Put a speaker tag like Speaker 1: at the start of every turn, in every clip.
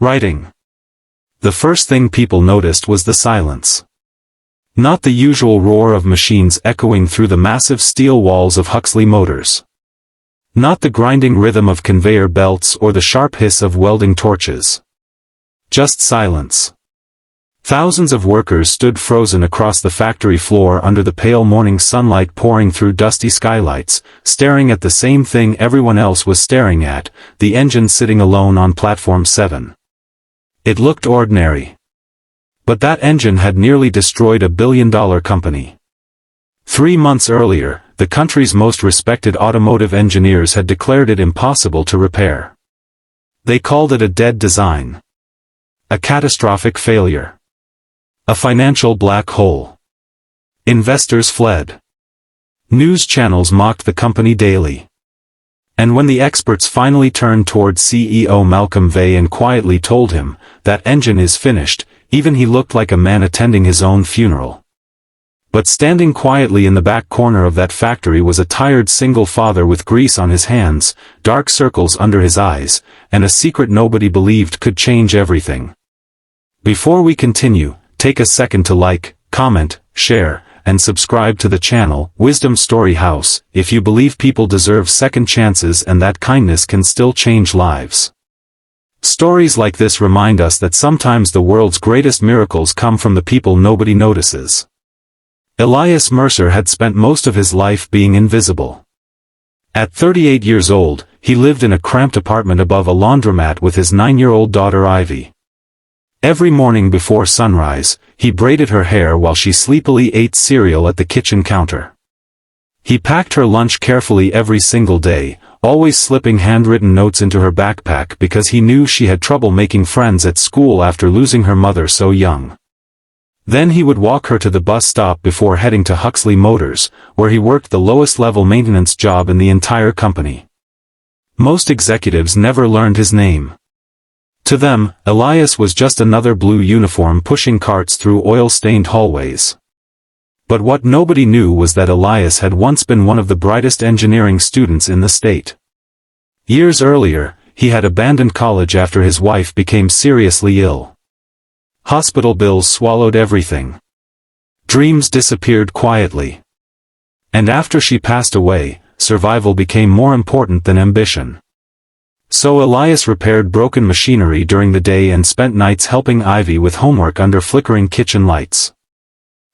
Speaker 1: Writing. The first thing people noticed was the silence. Not the usual roar of machines echoing through the massive steel walls of Huxley Motors. Not the grinding rhythm of conveyor belts or the sharp hiss of welding torches. Just silence. Thousands of workers stood frozen across the factory floor under the pale morning sunlight pouring through dusty skylights, staring at the same thing everyone else was staring at, the engine sitting alone on platform 7. It looked ordinary. But that engine had nearly destroyed $1 billion company. 3 months earlier, the country's most respected automotive engineers had declared it impossible to repair. They called it a dead design. A catastrophic failure. A financial black hole. Investors fled. News channels mocked the company daily. And when the experts finally turned toward CEO Malcolm Vey and quietly told him, "That engine is finished," even he looked like a man attending his own funeral. But standing quietly in the back corner of that factory was a tired single father with grease on his hands, dark circles under his eyes, and a secret nobody believed could change everything. Before we continue, take a second to like, comment, share, and subscribe to the channel, Wisdom Story House, if you believe people deserve second chances and that kindness can still change lives. Stories like this remind us that sometimes the world's greatest miracles come from the people nobody notices. Elias Mercer had spent most of his life being invisible. At 38 years old, he lived in a cramped apartment above a laundromat with his 9-year-old daughter Ivy. Every morning before sunrise, he braided her hair while she sleepily ate cereal at the kitchen counter. He packed her lunch carefully every single day, always slipping handwritten notes into her backpack because he knew she had trouble making friends at school after losing her mother so young. Then he would walk her to the bus stop before heading to Huxley Motors, where he worked the lowest-level maintenance job in the entire company. Most executives never learned his name. To them, Elias was just another blue uniform pushing carts through oil-stained hallways. But what nobody knew was that Elias had once been one of the brightest engineering students in the state. Years earlier, he had abandoned college after his wife became seriously ill. Hospital bills swallowed everything. Dreams disappeared quietly. And after she passed away, survival became more important than ambition. So Elias repaired broken machinery during the day and spent nights helping Ivy with homework under flickering kitchen lights.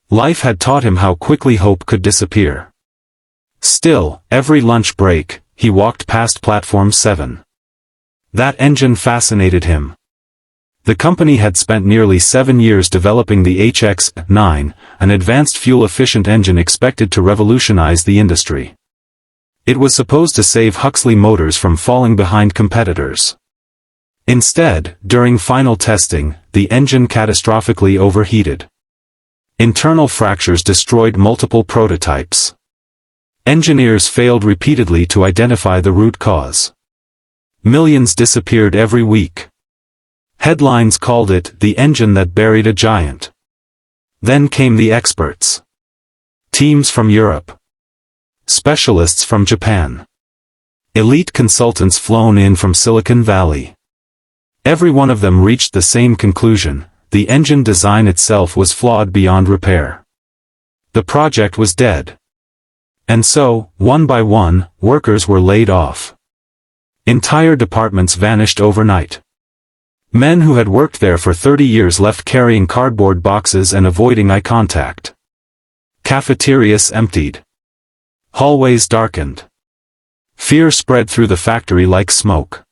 Speaker 1: Life had taught him how quickly hope could disappear. Still, every lunch break, he walked past platform 7. That engine fascinated him. The company had spent nearly 7 years developing the HX-9, an advanced fuel-efficient engine expected to revolutionize the industry. It was supposed to save Huxley Motors from falling behind competitors. Instead, during final testing, the engine catastrophically overheated. Internal fractures destroyed multiple prototypes. Engineers failed repeatedly to identify the root cause. Millions disappeared every week. Headlines called it the engine that buried a giant. Then came the experts. Teams from Europe. Specialists from Japan. Elite consultants flown in from Silicon Valley. Every one of them reached the same conclusion: the engine design itself was flawed beyond repair. The project was dead. And so, one by one, workers were laid off. Entire departments vanished overnight. Men who had worked there for 30 years left carrying cardboard boxes and avoiding eye contact. Cafeterias emptied. Hallways darkened. Fear spread through the factory like smoke.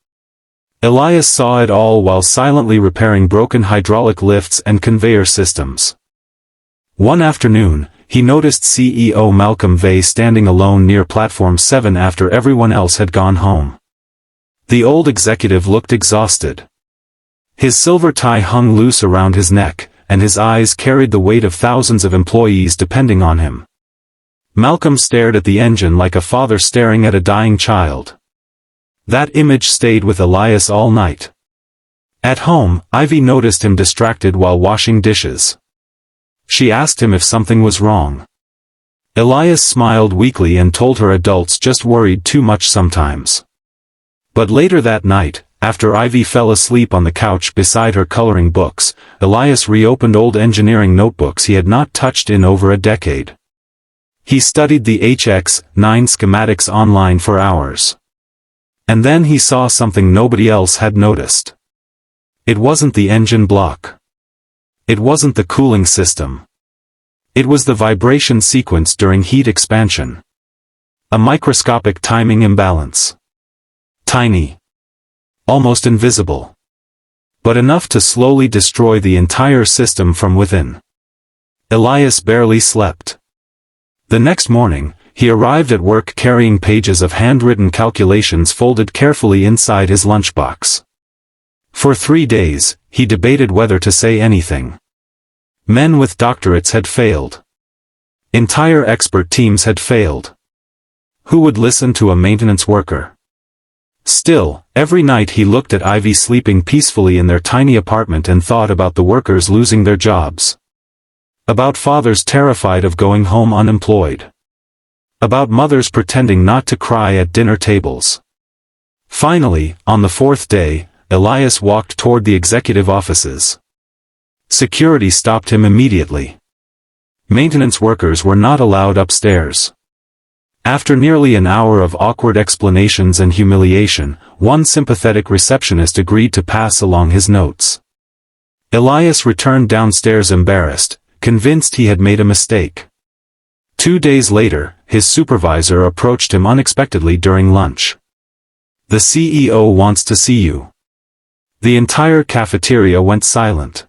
Speaker 1: Elias saw it all while silently repairing broken hydraulic lifts and conveyor systems. One afternoon, he noticed CEO Malcolm Vey standing alone near platform 7 after everyone else had gone home. The old executive looked exhausted. His silver tie hung loose around his neck, and his eyes carried the weight of thousands of employees depending on him. Malcolm stared at the engine like a father staring at a dying child. That image stayed with Elias all night. At home, Ivy noticed him distracted while washing dishes. She asked him if something was wrong. Elias smiled weakly and told her adults just worried too much sometimes. But later that night, After Ivy fell asleep on the couch beside her coloring books, Elias reopened old engineering notebooks he had not touched in over a decade. He studied the HX-9 schematics online for hours. And then he saw something nobody else had noticed. It wasn't the engine block. It wasn't the cooling system. It was the vibration sequence during heat expansion. A microscopic timing imbalance. Tiny. Almost invisible. But enough to slowly destroy the entire system from within. Elias barely slept. The next morning, he arrived at work carrying pages of handwritten calculations folded carefully inside his lunchbox. For 3 days, he debated whether to say anything. Men with doctorates had failed. Entire expert teams had failed. Who would listen to a maintenance worker? Still, every night he looked at Ivy sleeping peacefully in their tiny apartment and thought about the workers losing their jobs. About fathers terrified of going home unemployed. About mothers pretending not to cry at dinner tables. Finally, on the 4th day, Elias walked toward the executive offices. Security stopped him immediately. Maintenance workers were not allowed upstairs. After nearly an hour of awkward explanations and humiliation, one sympathetic receptionist agreed to pass along his notes. Elias returned downstairs embarrassed, convinced he had made a mistake. 2 days later, his supervisor approached him unexpectedly during lunch. "The CEO wants to see you." The entire cafeteria went silent.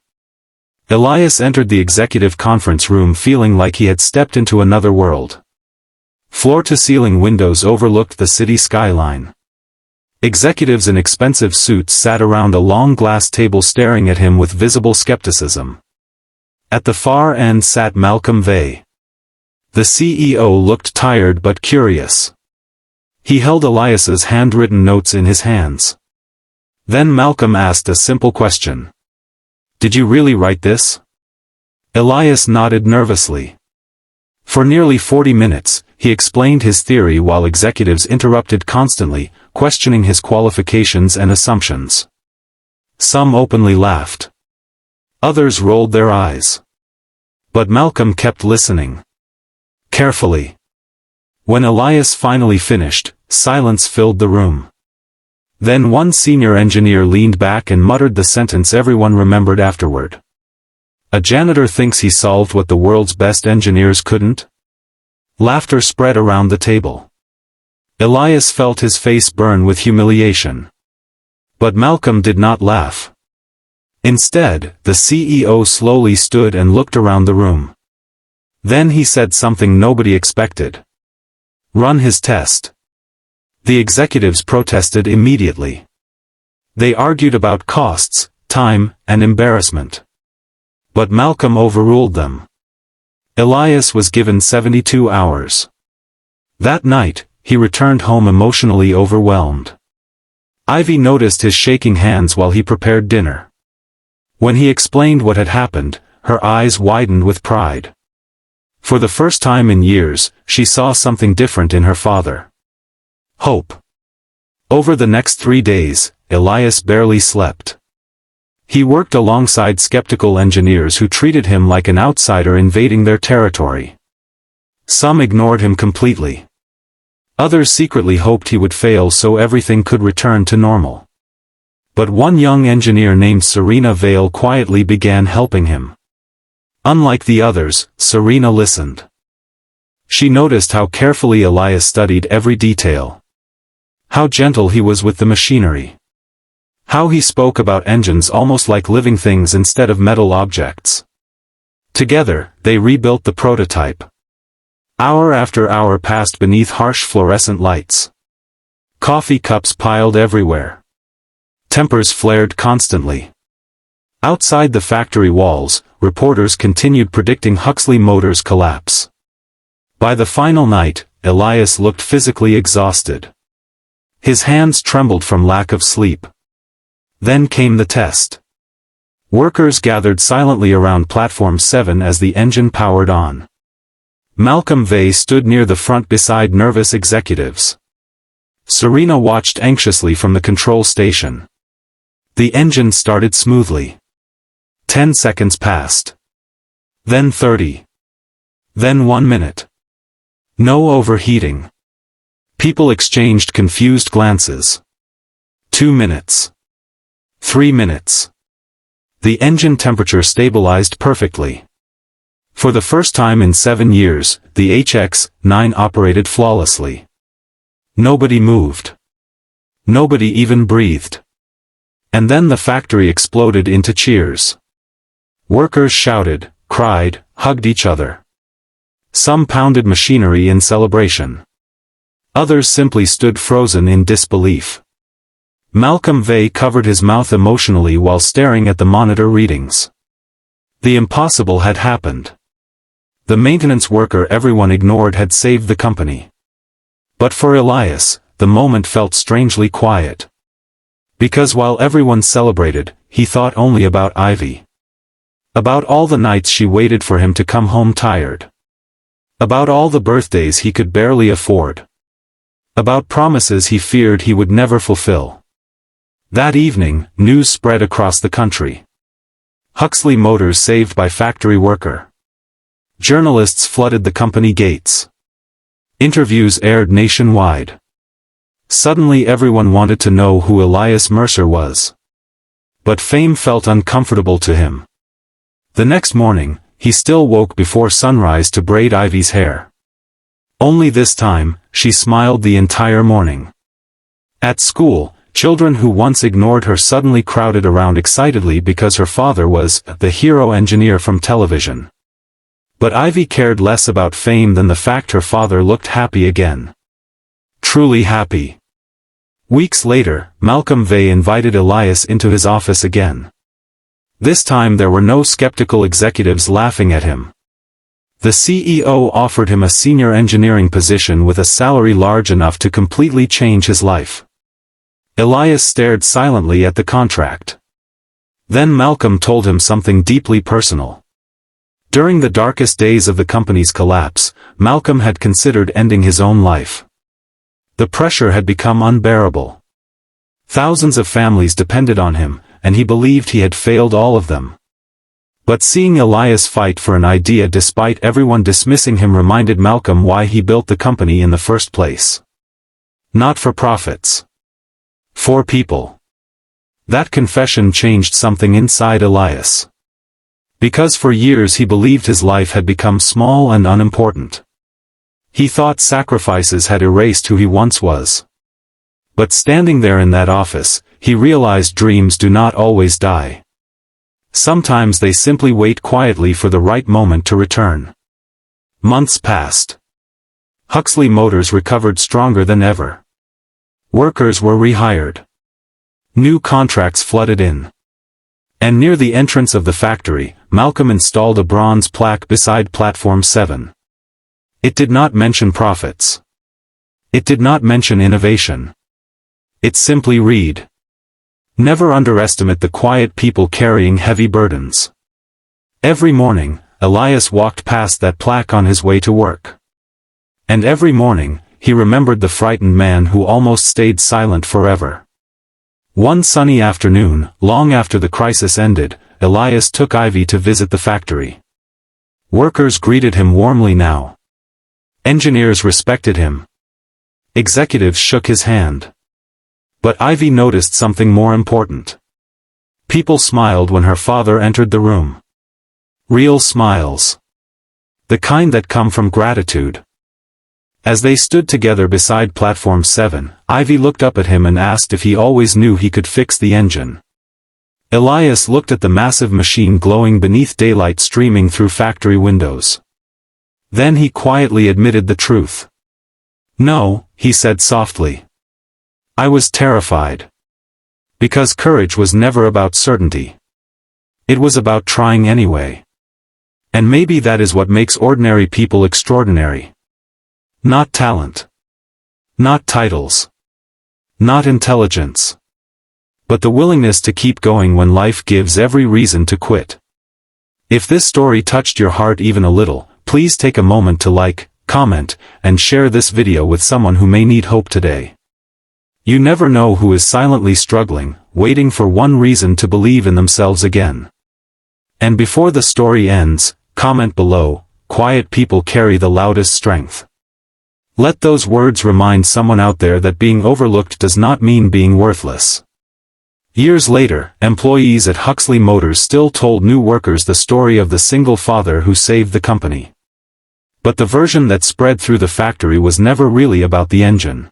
Speaker 1: Elias entered the executive conference room feeling like he had stepped into another world. Floor-to-ceiling windows overlooked the city skyline. Executives in expensive suits sat around a long glass table staring at him with visible skepticism. At the far end sat Malcolm Vey. The CEO looked tired but curious. He held Elias's handwritten notes in his hands. Then Malcolm asked a simple question. "Did you really write this?" Elias nodded nervously. For nearly 40 minutes, he explained his theory while executives interrupted constantly, questioning his qualifications and assumptions. Some openly laughed. Others rolled their eyes. But Malcolm kept listening. Carefully. When Elias finally finished, silence filled the room. Then one senior engineer leaned back and muttered the sentence everyone remembered afterward. "A janitor thinks he solved what the world's best engineers couldn't?" Laughter spread around the table. Elias felt his face burn with humiliation. But Malcolm did not laugh. Instead, the CEO slowly stood and looked around the room. Then he said something nobody expected. "Run his test." The executives protested immediately. They argued about costs, time, and embarrassment. But Malcolm overruled them. Elias was given 72 hours. That night, he returned home emotionally overwhelmed. Ivy noticed his shaking hands while he prepared dinner. When he explained what had happened, her eyes widened with pride. For the first time in years, she saw something different in her father. Hope. Over the next 3 days, Elias barely slept. He worked alongside skeptical engineers who treated him like an outsider invading their territory. Some ignored him completely. Others secretly hoped he would fail so everything could return to normal. But one young engineer named Serena Vale quietly began helping him. Unlike the others, Serena listened. She noticed how carefully Elias studied every detail. How gentle he was with the machinery. How he spoke about engines almost like living things instead of metal objects. Together, they rebuilt the prototype. Hour after hour passed beneath harsh fluorescent lights. Coffee cups piled everywhere. Tempers flared constantly. Outside the factory walls, reporters continued predicting Huxley Motors' collapse. By the final night, Elias looked physically exhausted. His hands trembled from lack of sleep. Then came the test. Workers gathered silently around Platform 7 as the engine powered on. Malcolm Vey stood near the front beside nervous executives. Serena watched anxiously from the control station. The engine started smoothly. 10 seconds passed. Then 30. Then 1 minute. No overheating. People exchanged confused glances. 2 minutes. 3 minutes. The engine temperature stabilized perfectly. For the first time in 7 years, the HX-9 operated flawlessly. Nobody moved. Nobody even breathed. And then the factory exploded into cheers. Workers shouted, cried, hugged each other. Some pounded machinery in celebration. Others simply stood frozen in disbelief. Malcolm Vey covered his mouth emotionally while staring at the monitor readings. The impossible had happened. The maintenance worker everyone ignored had saved the company. But for Elias, the moment felt strangely quiet. Because while everyone celebrated, he thought only about Ivy. About all the nights she waited for him to come home tired. About all the birthdays he could barely afford. About promises he feared he would never fulfill. That evening, news spread across the country. Huxley Motors saved by factory worker. Journalists flooded the company gates. Interviews aired nationwide. Suddenly everyone wanted to know who Elias Mercer was. But fame felt uncomfortable to him. The next morning, he still woke before sunrise to braid Ivy's hair. Only this time, she smiled the entire morning. At school, children who once ignored her suddenly crowded around excitedly because her father was the hero engineer from television. But Ivy cared less about fame than the fact her father looked happy again. Truly happy. Weeks later, Malcolm Vey invited Elias into his office again. This time there were no skeptical executives laughing at him. The CEO offered him a senior engineering position with a salary large enough to completely change his life. Elias stared silently at the contract. Then Malcolm told him something deeply personal. During the darkest days of the company's collapse, Malcolm had considered ending his own life. The pressure had become unbearable. Thousands of families depended on him, and he believed he had failed all of them. But seeing Elias fight for an idea despite everyone dismissing him reminded Malcolm why he built the company in the first place. Not for profits. For people. That confession changed something inside Elias. Because for years he believed his life had become small and unimportant. He thought sacrifices had erased who he once was. But standing there in that office, he realized dreams do not always die. Sometimes they simply wait quietly for the right moment to return. Months passed. Huxley Motors recovered stronger than ever. Workers were rehired. New contracts flooded in. And near the entrance of the factory, Malcolm installed a bronze plaque beside Platform 7. It did not mention profits. It did not mention innovation. It simply read, "Never underestimate the quiet people carrying heavy burdens." Every morning, Elias walked past that plaque on his way to work. And every morning, he remembered the frightened man who almost stayed silent forever. One sunny afternoon, long after the crisis ended, Elias took Ivy to visit the factory. Workers greeted him warmly now. Engineers respected him. Executives shook his hand. But Ivy noticed something more important. People smiled when her father entered the room. Real smiles. The kind that come from gratitude. As they stood together beside Platform 7, Ivy looked up at him and asked if he always knew he could fix the engine. Elias looked at the massive machine glowing beneath daylight streaming through factory windows. Then he quietly admitted the truth. "No," he said softly. "I was terrified. Because courage was never about certainty. It was about trying anyway. And maybe that is what makes ordinary people extraordinary. Not talent. Not titles. Not intelligence. But the willingness to keep going when life gives every reason to quit." If this story touched your heart even a little, please take a moment to like, comment, and share this video with someone who may need hope today. You never know who is silently struggling, waiting for one reason to believe in themselves again. And before the story ends, comment below, quiet people carry the loudest strength. Let those words remind someone out there that being overlooked does not mean being worthless. Years later, employees at Huxley Motors still told new workers the story of the single father who saved the company. But the version that spread through the factory was never really about the engine.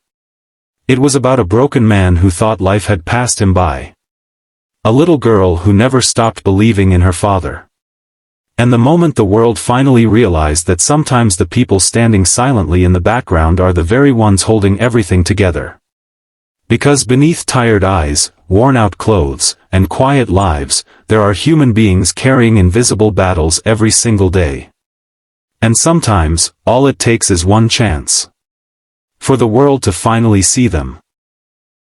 Speaker 1: It was about a broken man who thought life had passed him by. A little girl who never stopped believing in her father. And the moment the world finally realized that sometimes the people standing silently in the background are the very ones holding everything together. Because beneath tired eyes, worn-out clothes, and quiet lives, there are human beings carrying invisible battles every single day. And sometimes, all it takes is one chance. For the world to finally see them.